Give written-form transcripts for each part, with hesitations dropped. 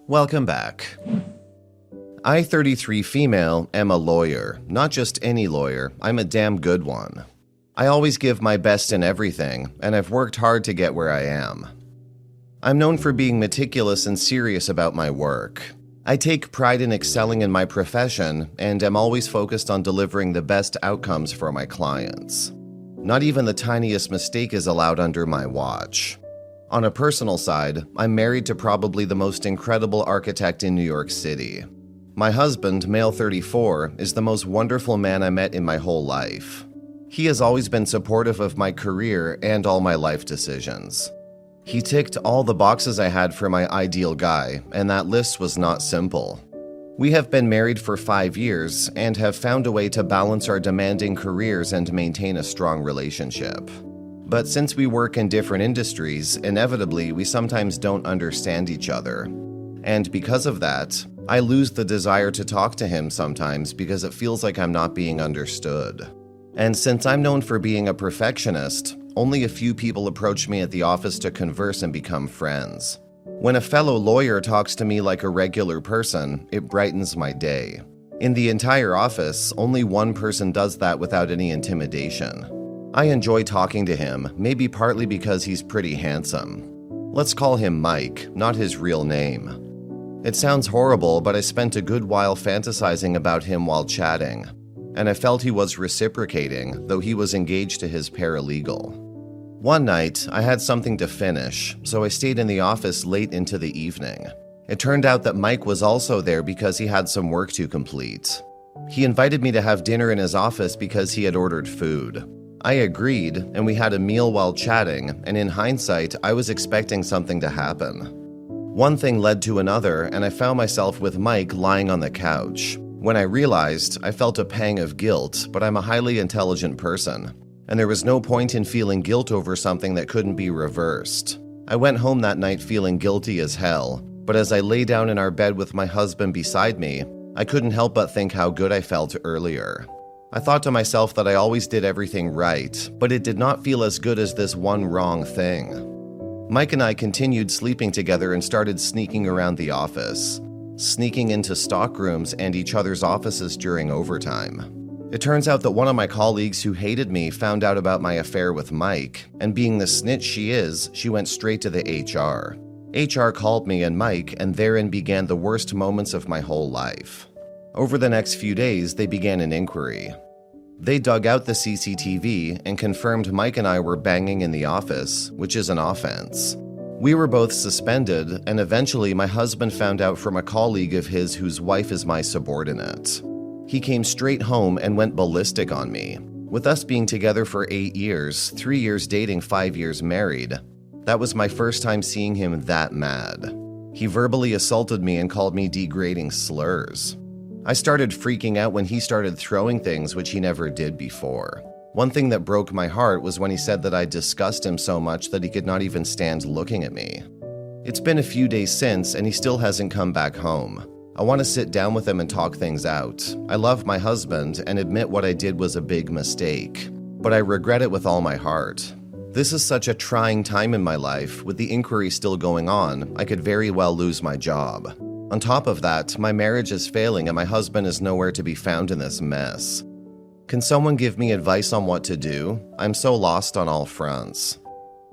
Welcome back. I, 33 female, am a lawyer. Not just any lawyer, I'm a damn good one. I always give my best in everything, and I've worked hard to get where I am. I'm known for being meticulous and serious about my work. I take pride in excelling in my profession, and am always focused on delivering the best outcomes for my clients. Not even the tiniest mistake is allowed under my watch. On a personal side, I'm married to probably the most incredible architect in New York City. My husband, male 34, is the most wonderful man I met in my whole life. He has always been supportive of my career and all my life decisions. He ticked all the boxes I had for my ideal guy, and that list was not simple. We have been married for 5 years and have found a way to balance our demanding careers and maintain a strong relationship. But since we work in different industries, inevitably we sometimes don't understand each other. And because of that, I lose the desire to talk to him sometimes because it feels like I'm not being understood. And since I'm known for being a perfectionist, only a few people approach me at the office to converse and become friends. When a fellow lawyer talks to me like a regular person, it brightens my day. In the entire office, only one person does that without any intimidation. I enjoy talking to him, maybe partly because he's pretty handsome. Let's call him Mike, not his real name. It sounds horrible, but I spent a good while fantasizing about him while chatting, and I felt he was reciprocating, though he was engaged to his paralegal. One night, I had something to finish, so I stayed in the office late into the evening. It turned out that Mike was also there because he had some work to complete. He invited me to have dinner in his office because he had ordered food. I agreed, and we had a meal while chatting, and in hindsight, I was expecting something to happen. One thing led to another, and I found myself with Mike lying on the couch. When I realized, I felt a pang of guilt, but I'm a highly intelligent person, and there was no point in feeling guilt over something that couldn't be reversed. I went home that night feeling guilty as hell, but as I lay down in our bed with my husband beside me, I couldn't help but think how good I felt earlier. I thought to myself that I always did everything right, but it did not feel as good as this one wrong thing. Mike and I continued sleeping together and started sneaking around the office, sneaking into stock rooms and each other's offices during overtime. It turns out that one of my colleagues who hated me found out about my affair with Mike, and being the snitch she is, she went straight to the HR. HR called me and Mike, and therein began the worst moments of my whole life. Over the next few days, they began an inquiry. They dug out the CCTV and confirmed Mike and I were banging in the office, which is an offense. We were both suspended, and eventually my husband found out from a colleague of his whose wife is my subordinate. He came straight home and went ballistic on me. With us being together for 8 years, 3 years dating, 5 years married, that was my first time seeing him that mad. He verbally assaulted me and called me degrading slurs. I started freaking out when he started throwing things which he never did before. One thing that broke my heart was when he said that I disgust him so much that he could not even stand looking at me. It's been a few days since, and he still hasn't come back home. I want to sit down with him and talk things out. I love my husband and admit what I did was a big mistake, but I regret it with all my heart. This is such a trying time in my life. With the inquiry still going on, I could very well lose my job. On top of that, my marriage is failing and my husband is nowhere to be found in this mess. Can someone give me advice on what to do? I'm so lost on all fronts.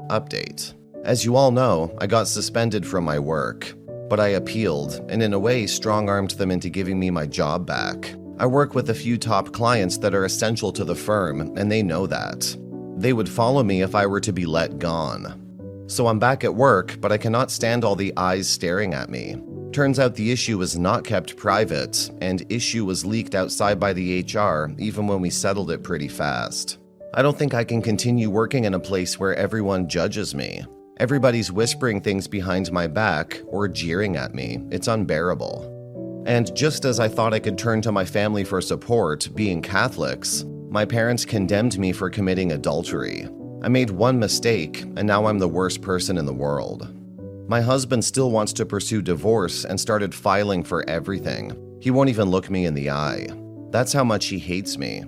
Update. As you all know, I got suspended from my work, but I appealed and in a way strong-armed them into giving me my job back. I work with a few top clients that are essential to the firm, and they know that. They would follow me if I were to be let gone. So I'm back at work, but I cannot stand all the eyes staring at me. Turns out the issue was not kept private, and issue was leaked outside by the HR even when we settled it pretty fast. I don't think I can continue working in a place where everyone judges me. Everybody's whispering things behind my back or jeering at me. It's unbearable. And just as I thought I could turn to my family for support, being Catholics, my parents condemned me for committing adultery. I made one mistake, and now I'm the worst person in the world. My husband still wants to pursue divorce and started filing for everything. He won't even look me in the eye. That's how much he hates me.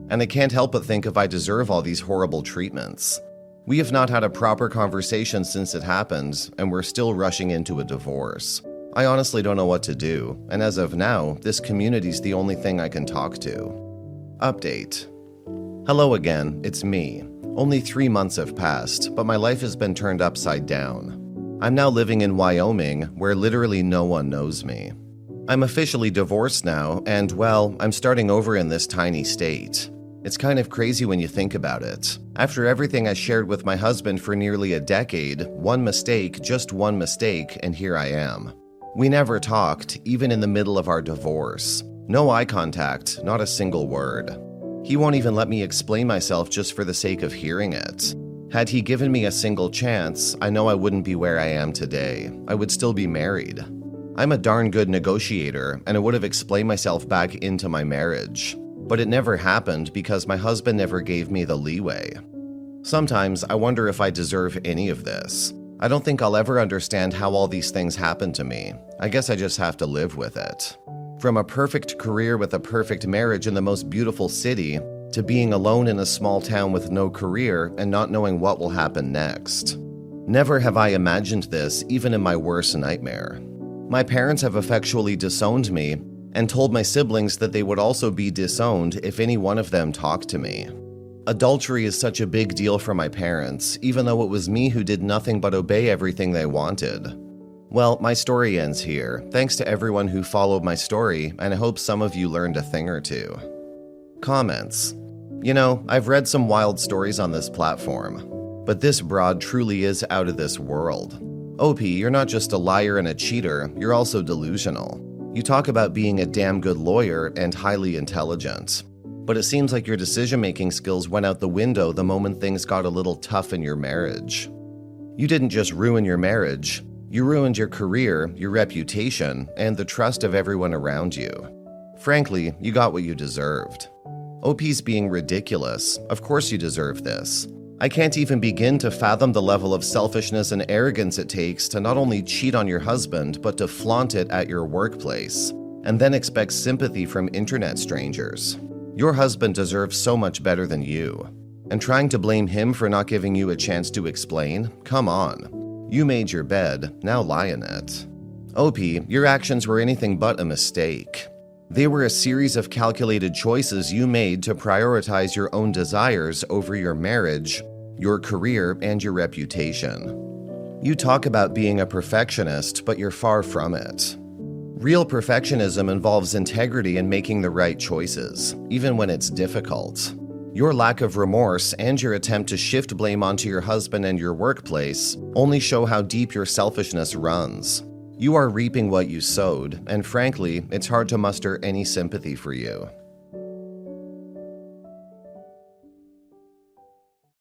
And I can't help but think if I deserve all these horrible treatments. We have not had a proper conversation since it happened, and we're still rushing into a divorce. I honestly don't know what to do, and as of now, this community's the only thing I can talk to. Update. Hello again, it's me. Only 3 months have passed, but my life has been turned upside down. I'm now living in Wyoming, where literally no one knows me. I'm officially divorced now, and well, I'm starting over in this tiny state. It's kind of crazy when you think about it. After everything I shared with my husband for nearly a decade, one mistake, just one mistake, and here I am. We never talked, even in the middle of our divorce. No eye contact, not a single word. He won't even let me explain myself just for the sake of hearing it. Had he given me a single chance, I know I wouldn't be where I am today. I would still be married. I'm a darn good negotiator, and I would have explained myself back into my marriage. But it never happened because my husband never gave me the leeway. Sometimes I wonder if I deserve any of this. I don't think I'll ever understand how all these things happened to me. I guess I just have to live with it. From a perfect career with a perfect marriage in the most beautiful city, to being alone in a small town with no career and not knowing what will happen next. Never have I imagined this, even in my worst nightmare. My parents have effectually disowned me and told my siblings that they would also be disowned if any one of them talked to me. Adultery is such a big deal for my parents, even though it was me who did nothing but obey everything they wanted. Well, my story ends here. Thanks to everyone who followed my story, and I hope some of you learned a thing or two. Comments. You know, I've read some wild stories on this platform, but this broad truly is out of this world. OP, you're not just a liar and a cheater, you're also delusional. You talk about being a damn good lawyer and highly intelligent, but it seems like your decision-making skills went out the window the moment things got a little tough in your marriage. You didn't just ruin your marriage, you ruined your career, your reputation, and the trust of everyone around you. Frankly, you got what you deserved. OP's being ridiculous. Of course you deserve this. I can't even begin to fathom the level of selfishness and arrogance it takes to not only cheat on your husband, but to flaunt it at your workplace, and then expect sympathy from internet strangers. Your husband deserves so much better than you. And trying to blame him for not giving you a chance to explain? Come on. You made your bed, now lie in it. OP, your actions were anything but a mistake. They were a series of calculated choices you made to prioritize your own desires over your marriage, your career, and your reputation. You talk about being a perfectionist, but you're far from it. Real perfectionism involves integrity and making the right choices, even when it's difficult. Your lack of remorse and your attempt to shift blame onto your husband and your workplace only show how deep your selfishness runs. You are reaping what you sowed, and frankly, it's hard to muster any sympathy for you.